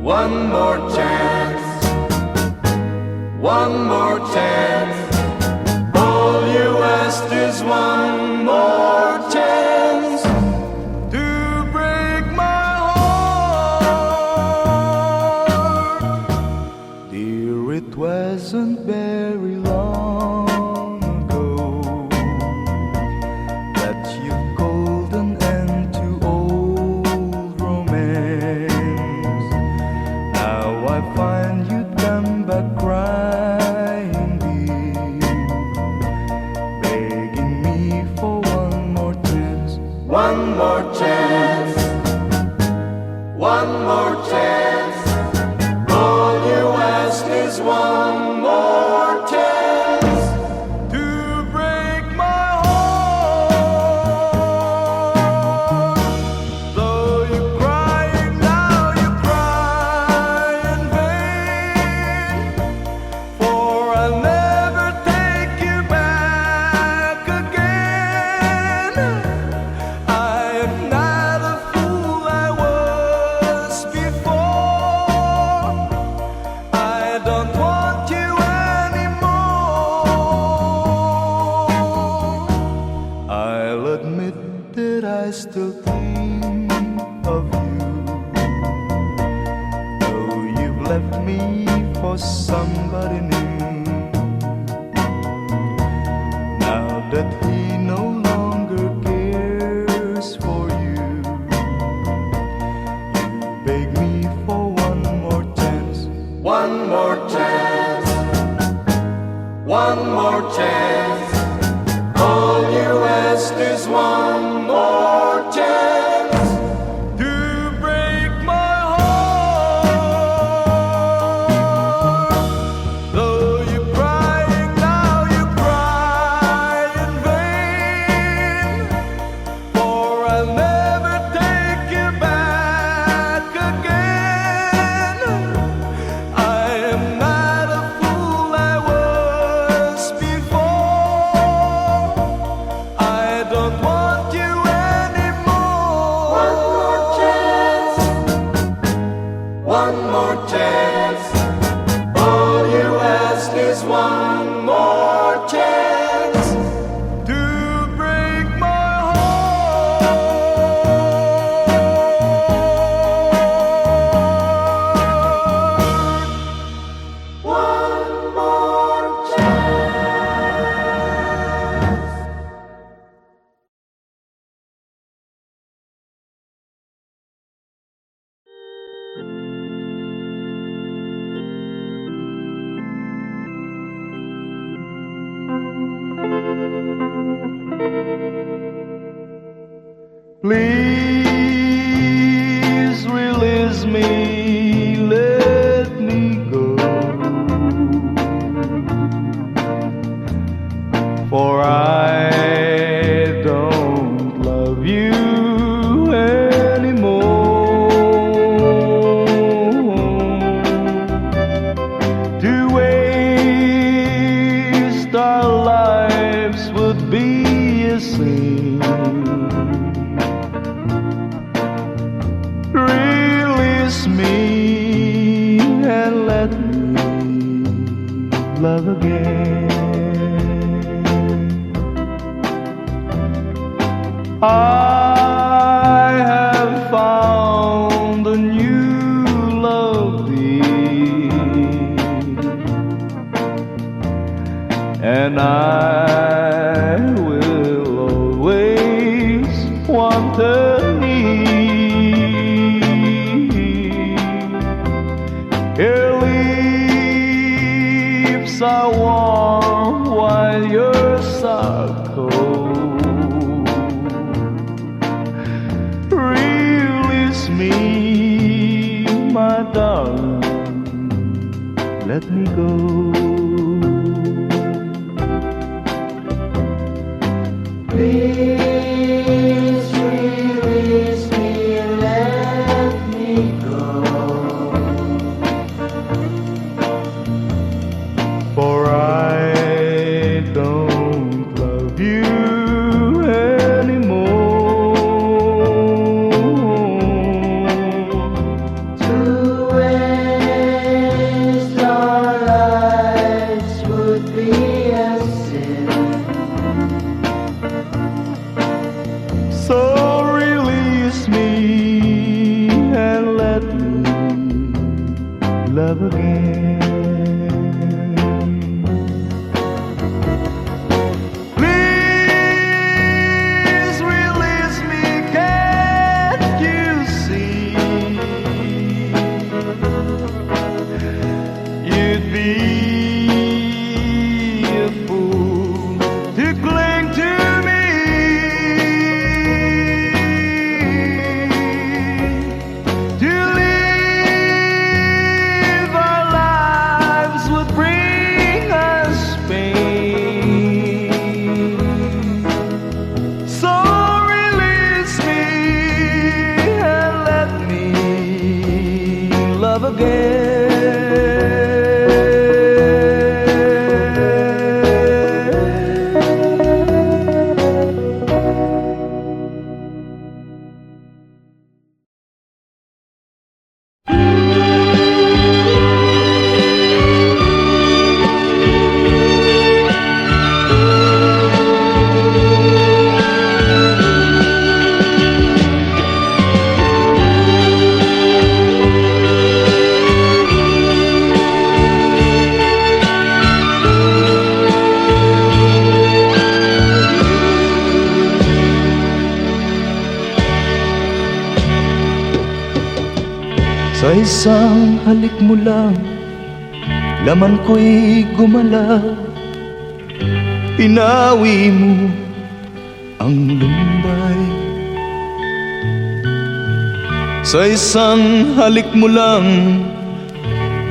One more chance, one more chance. All you asked is one more chance to break my heart. Dear, it wasn't very long ago that you called an end to old romance. Now I find you come back crying, dear, begging me for one more chance. One more chance, one more chance. All you ask is one more chance to break my heart. Though you're crying now, you cry in vain, for I'll never take you back again. I am not a fool I was before. I don't want you anymore. I'll admit that I still think of you, though you've left me for somebody new. Now that he no longer cares for you, you beg me for one more chance. One more chance, one more chance. All you ask is one more chance to break my heart. Though you're crying now, you cry in vain, for I'll never take you back again. I am not a fool I was before. I don't want you anymore. One more chance, one more chance. All you ask is one more chance to break my heart. One more chance. Please release me, let me go, for I don't love you anymore. To waste our lives would be a sin. Release me and let me love again. I have found a new love, dear, and I will always want her near. Her lips are warm while yours are cold. Release me, my darling, let me go. Please release me, let me go, for I don't love you anymore. To love again. Please release me, can't you see? You'd be a fool to cling to me. To live our lives would bring us pain. So release me and let me love Sa isang halik mo lang, laman ko'y gumalaw. Pinawi mo ang lumbay. Sa isang halik mo lang,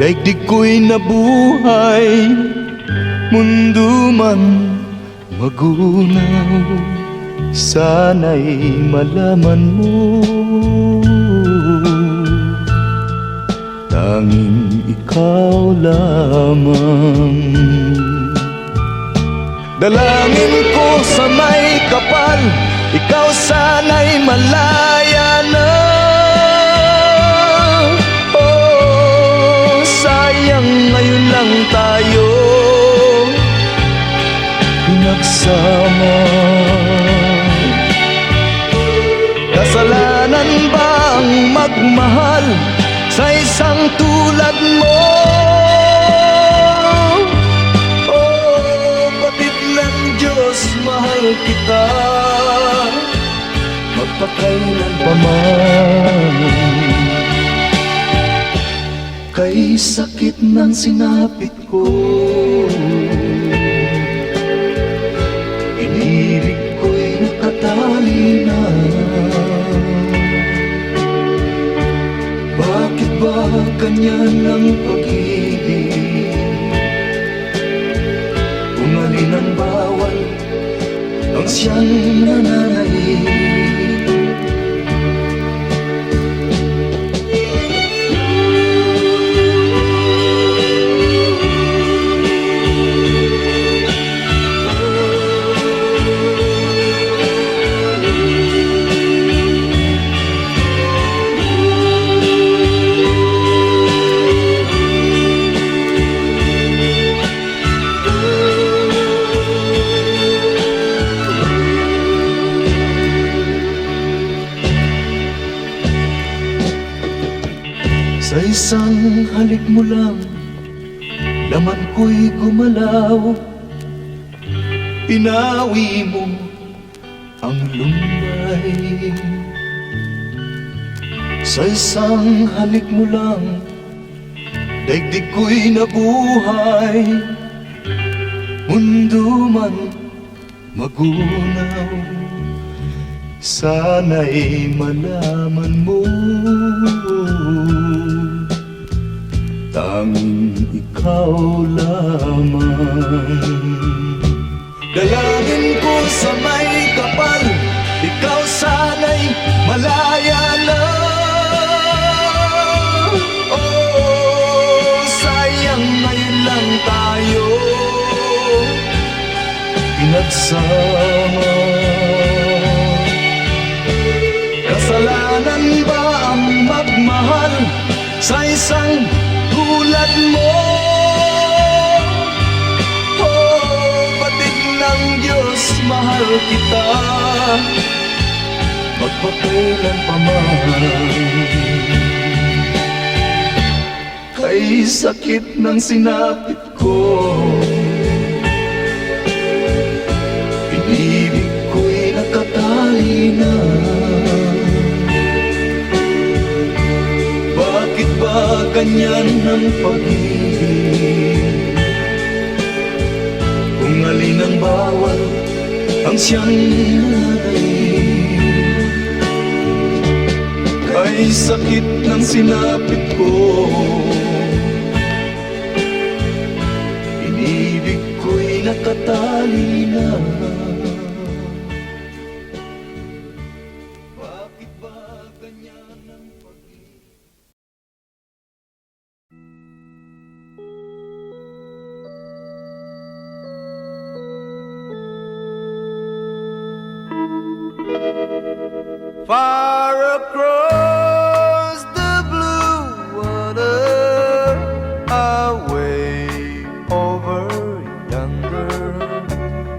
daigdig ko'y nabuhay. Mundo man magunaw, sana'y malaman mo. Tanging ikaw lamang. Dalangin ko sa may kapal, ikaw sana'y malaya na. Oh, sayang ngayon lang tayo pinagsama. Kasalanan ba ang magmahal sa isang tulad mo? Oh, batid ng Diyos, mahal kita magpakailan pa man. Kay sakit ng sinapit ko, inirig ko'y nakatali na. Bakit ba ganyan ang pag-ibig? Kung alin ang bawal, ang siyang nananaig. Sa isang halik mo lang, laman ko'y gumalaw. Pinawi mo ang lumbay. Sa isang halik mo lang, daigdig ko'y nabuhay. Mundo man magunaw, sana'y malaman mo. Tanging ikaw lamang. Dalangin ko sa may kapal, ikaw sana'y malaya na. Oh, sayang ngayon lang tayo pinagsama. Kasalanan ba ang magmahal sa isang tulad mo? Oh, batid ng Diyos, mahal kita magpakailan pa man. Kay Kay sakit ng sinapit ko, inibig ko'y nakatali na. Bakit ba ganyan ang pag-ibig? Kung alin ang bawal ang siyang nanay. Kay sakit ng sinapit ko, inibig ko'y nakatali na. Bakit ba ganyan ang pag-ibig? Far across the blue water, away over yonder,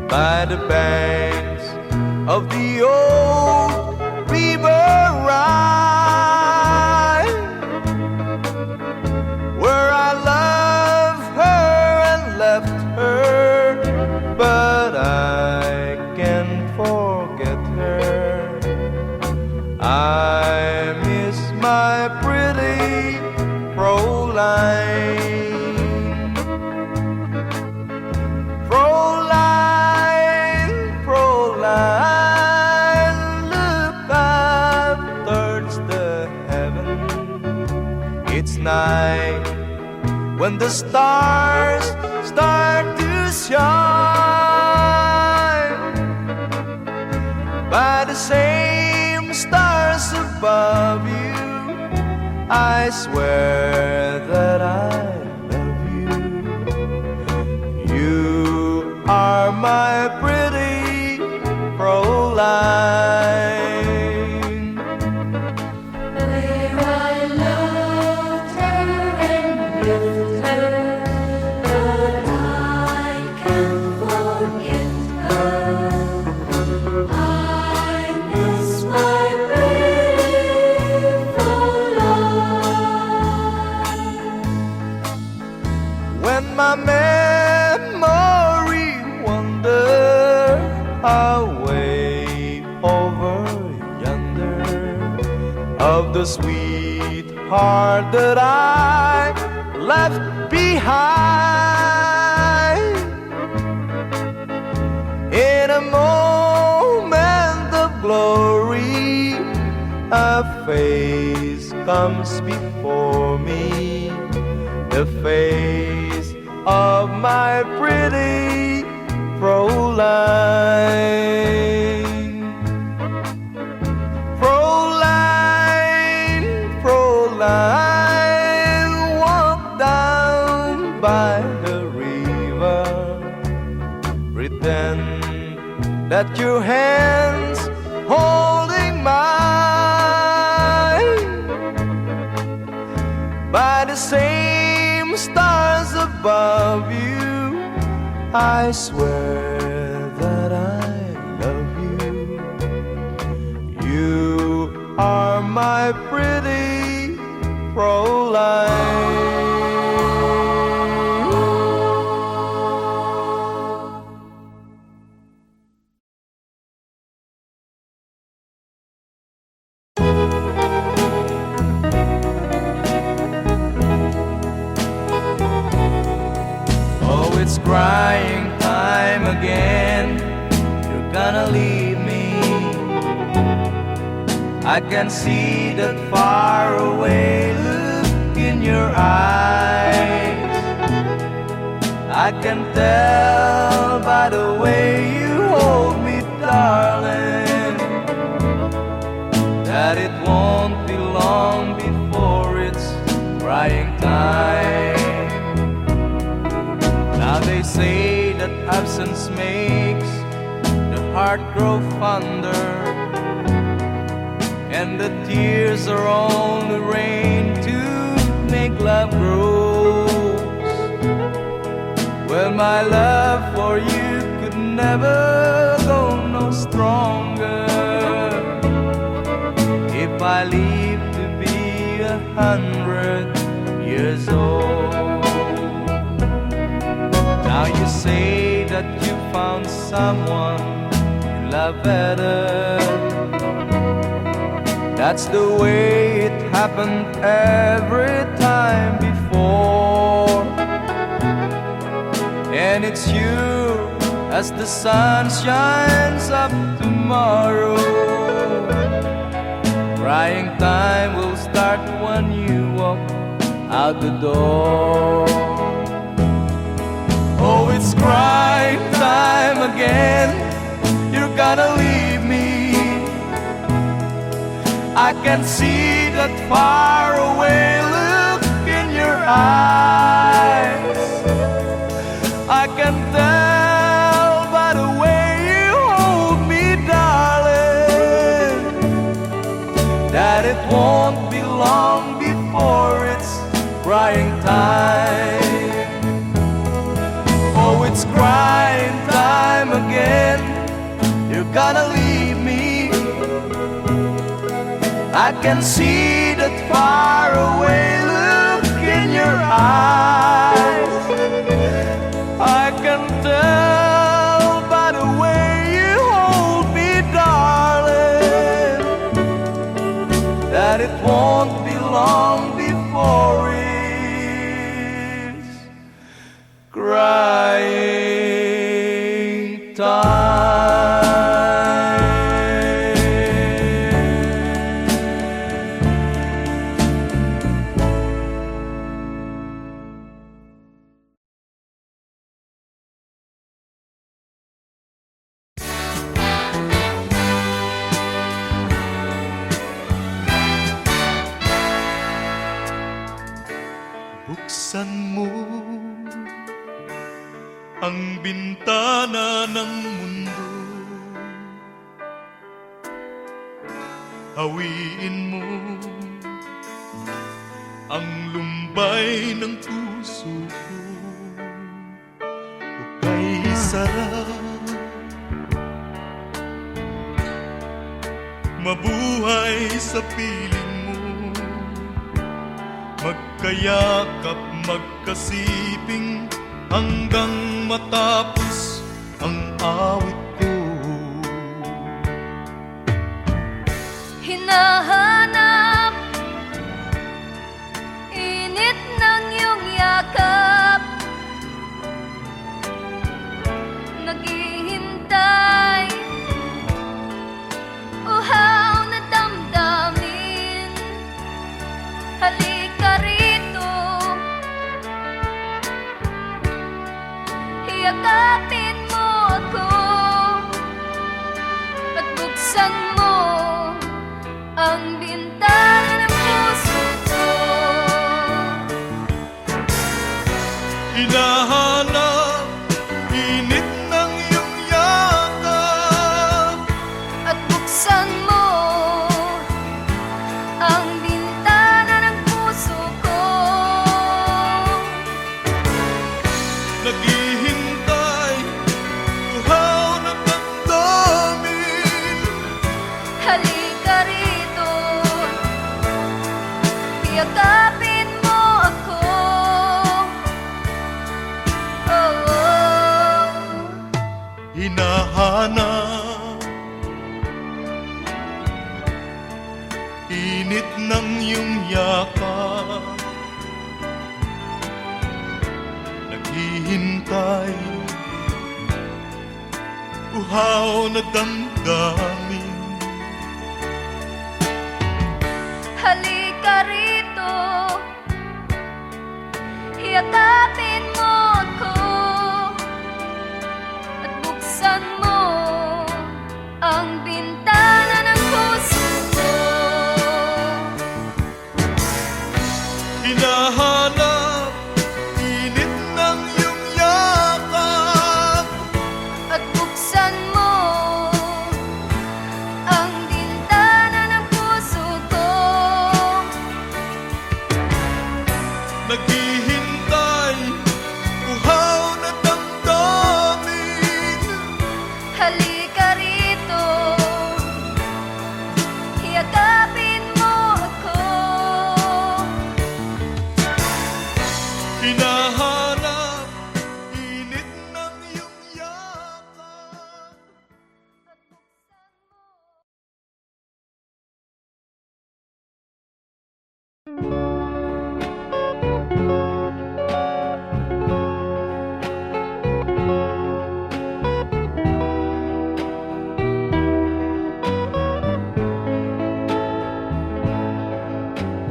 by the banks of the old river Rhine, where I loved her and left her, but I can't forget her. I miss my pretty Fräulein. Fräulein, Fräulein, look up towards the heaven. It's night when the stars start to shine. By the same stars above you, I swear that I love you. You are my pretty Fräulein. Where I loved her and left her, but I can't forget her. I miss my pretty Fräulein. When my memory wander away over yonder, of the sweetheart that I left behind, in a moment of glory, a face comes before me, the face of my pretty Fräulein. Fräulein, Fräulein, walk down by the river, pretend that your hands holding mine. By the same stars above you, I swear that I love you. You are my pretty Fräulein. Oh, it's crying time again. You're gonna leave me. I can see that far away look in your eyes. I can tell by the way you hold me, darling, that it won't be long before it's crying time. Now they say that absence makes the heart grow fonder, and the tears are only rain to make love grows. Well, my love for you could never go no stronger if I live to be 100 years old. Now you say that you found someone you love better. That's the way it happened every time before. And it's you as the sun shines up tomorrow. Crying time will start when you walk out the door. Oh, it's crying time again. You're gonna leave me. I can see that faraway look in your eyes. I can tell by the way you hold me, darling, that it won't be long before it's crying time. Oh, it's crying time again. You're gonna leave me. I can see that faraway look in your eyes. I can tell by the way you hold me, darling, that it won't be long before it's crying time. Buksan mo ang bintana ng mundo. Hawiin mo ang lumbay ng puso ko. Hukay sarap, mabuhay sa piling mo. Magkayakap, magkasiping hanggang matapos ang awit ko. Hinahanap init ng iyong yakap, naghihintay uhaw na damdamin. Halika rito, yakapin mo ako at buksan mo ang bintana ng puso ko. Hinahanap init ng iyong yakap At buksan mo ang bintana ng puso ko. naghihintay, uhaw na damdamin. Halika rito, yakapin mo ako. Oh, oh. Hinahanap init ng iyong yakap, naghihintay, uhaw na damdamin. Halika rito, yakapin mo ako at buksan mo ang bintana ng puso ko. Hinahanap init ng iyong yakap, At buksan mo ang bintana ng puso ko. naghihintay, uhaw na damdamin. Halika rito, yakapin mo ako.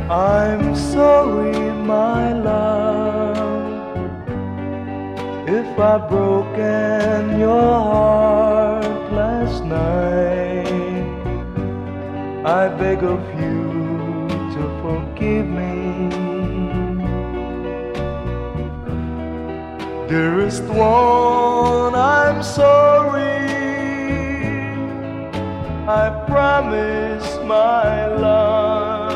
I'm sorry, my love, if I've broken your heart last night. I beg of you to forgive me. Dearest one, I'm sorry. I promise, my love,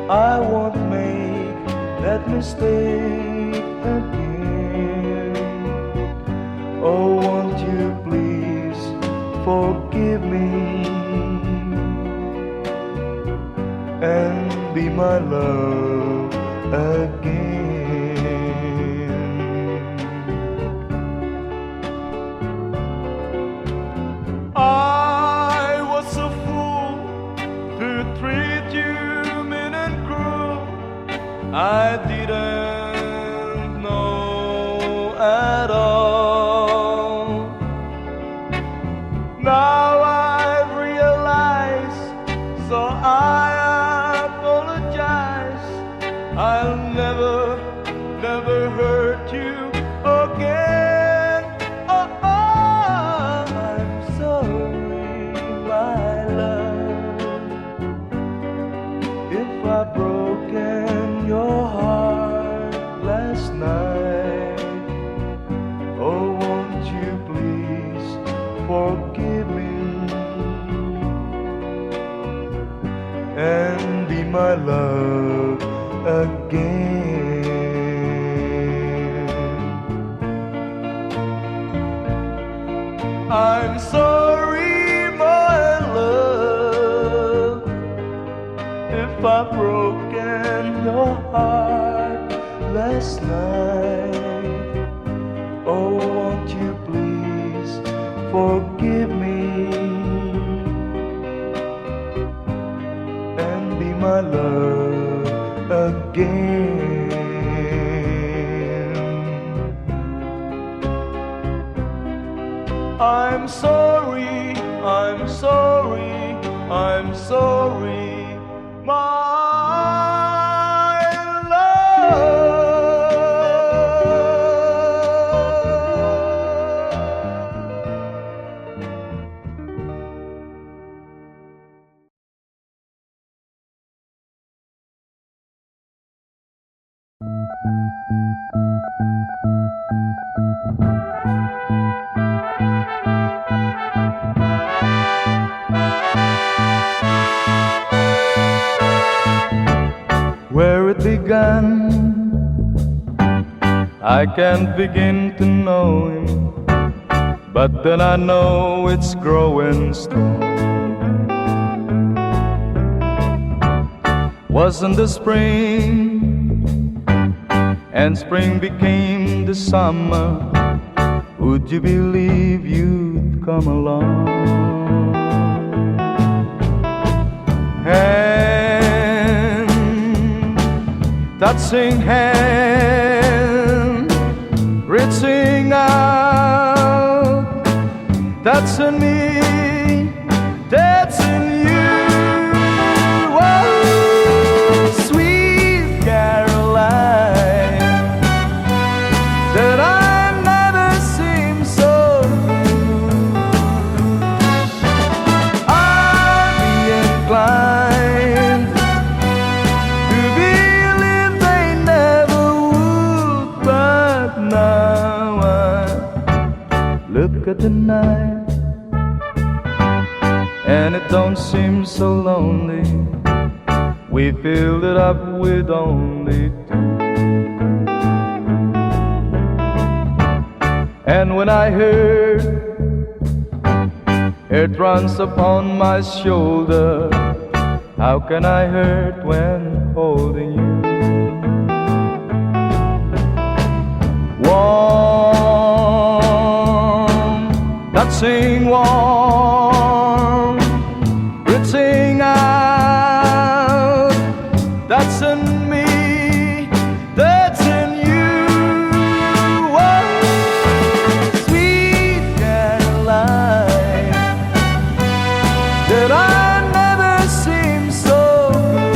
I won't make that mistake again. Oh, won't you please forgive me and be my love again. I was a fool to treat you mean and cruel. I didn't know at all. Now I've realized, so I apologize. I'll never, never hurt you again. Oh, I'm sorry, my love, if I've broken your heart last night. Oh, won't you please forgive me and be my love again. I'm sorry, my love, if I've broken your heart last night. Oh, won't you please forgive me and be my love again. I'm sorry, I'm sorry, I'm sorry, my love. Where it began, I can't begin to know him, but then I know it's growing strong. Wasn't the spring, and spring became the summer, would you believe you'd come along? Touching hand, reaching out, touching me, touching you. Oh, sweet Caroline, that I never seem so blue. I'd be inclined to believe they never would, but now I look at the night and it don't seem so lonely. We filled it up with only two. And when I heard it runs upon my shoulder, how can I hurt when holding you? Warm, touching warm, reaching out, touching me, touching you. Oh, sweet Caroline, that I never seem so blue.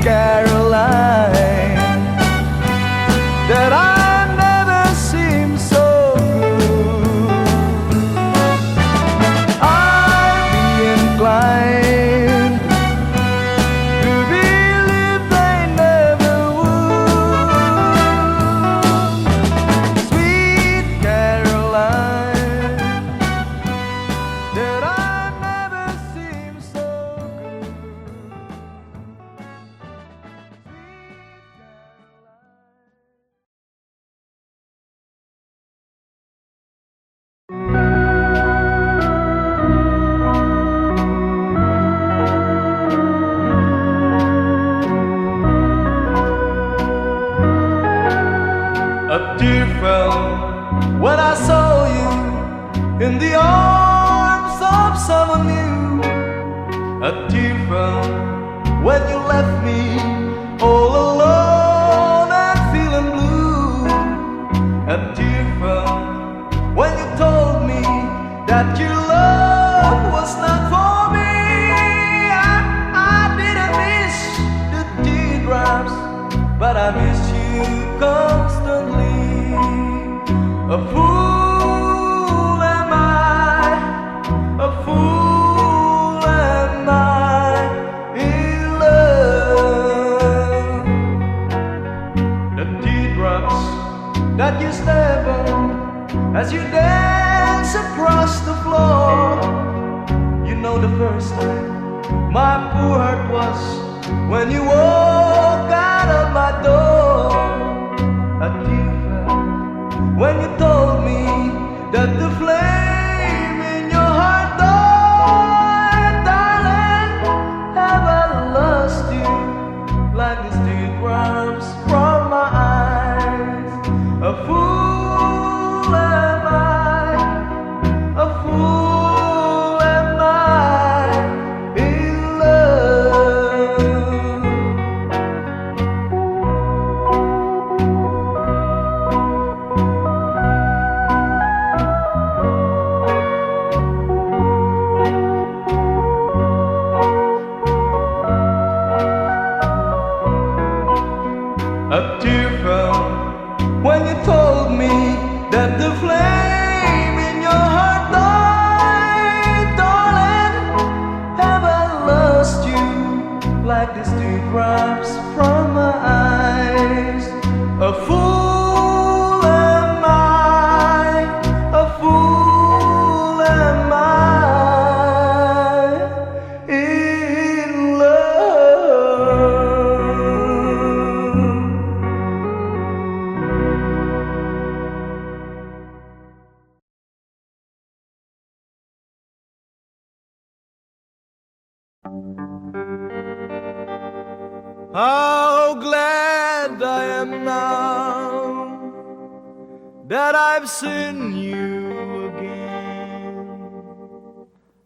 Caroline, that I never seem so good. I'd be inclined to believe they never would. Sweet Caroline, that I never seem so good. A tear fell when I saw you in the arms of someone new. A tear fell when you left me all alone and feeling blue. A tear fell when you told me that your love was not for me. I didn't miss the teardrops, but I miss you constantly. A fool am I, a fool am I in love. The teardrops that you step on as you dance across the floor. You know the first time my poor heart was when you walk out of my door. A tear fell when you told me that the flame in your heart died. Darling, have I lost you like these teardrops from my eyes? A fool am I, a fool am I in love. A tear fell when you told me that the flame in your heart died. Darling, have I lost you like these teardrops from my eyes? A fool am I, a fool am I in love. How glad I am now that I've seen you again.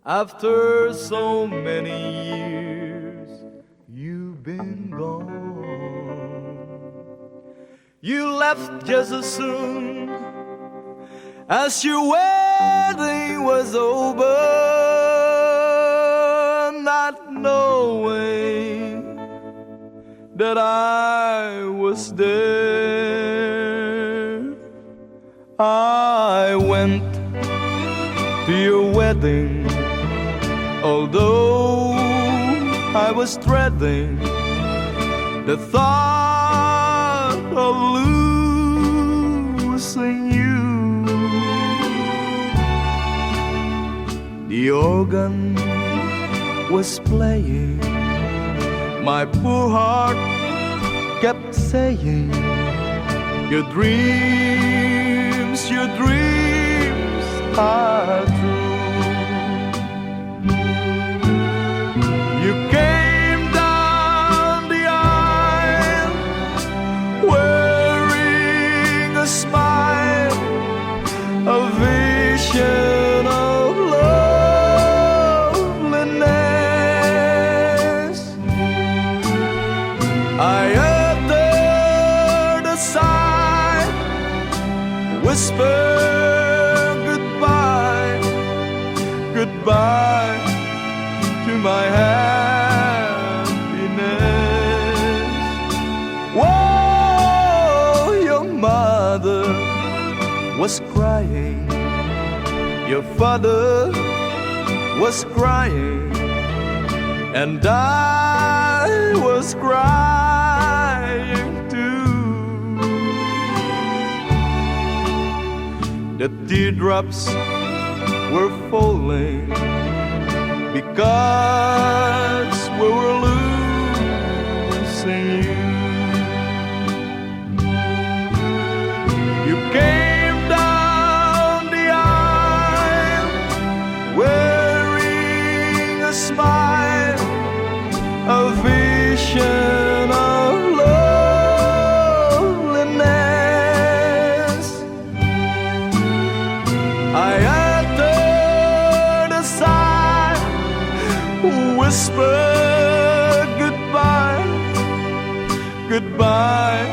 After so many years, you've been gone. You left just as soon as your wedding was over, not knowing that I was there. I went to your wedding, although I was dreading the thought of losing you. The organ was playing, my poor heart kept saying, your dreams are true. You came down the aisle wearing a smile, a vision of loveliness. I uttered a sigh, whispered goodbye, goodbye to my happiness. was crying, your father was crying, and I was crying too. The teardrops were falling because we were losing you. You came down the aisle wearing a smile, a vision of loneliness. I uttered a sigh, whispered goodbye, goodbye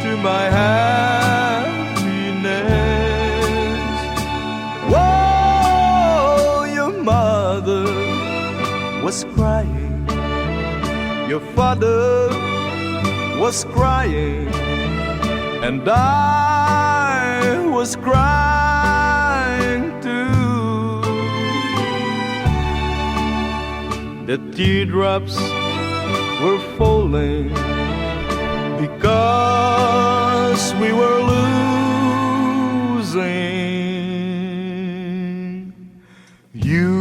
to my happiness. Whoa, your mother was crying, your father was crying, and I was crying too. The teardrops were falling because we were losing you.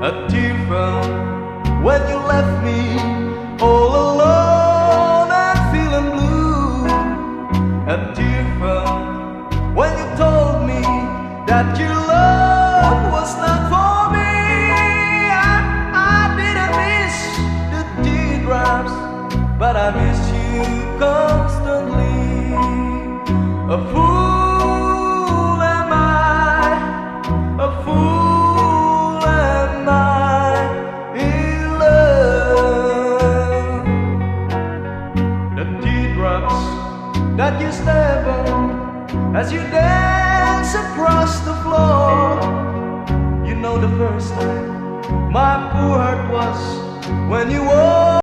A tear fell when you left me all alone and feeling blue. A tear fell when you told me that your love was not for me. I didn't miss the teardrops, but I miss you constantly. A fool am I, a fool am I in love. The teardrops that you step on as you dance across the floor. You know the first time my poor heart was when you walked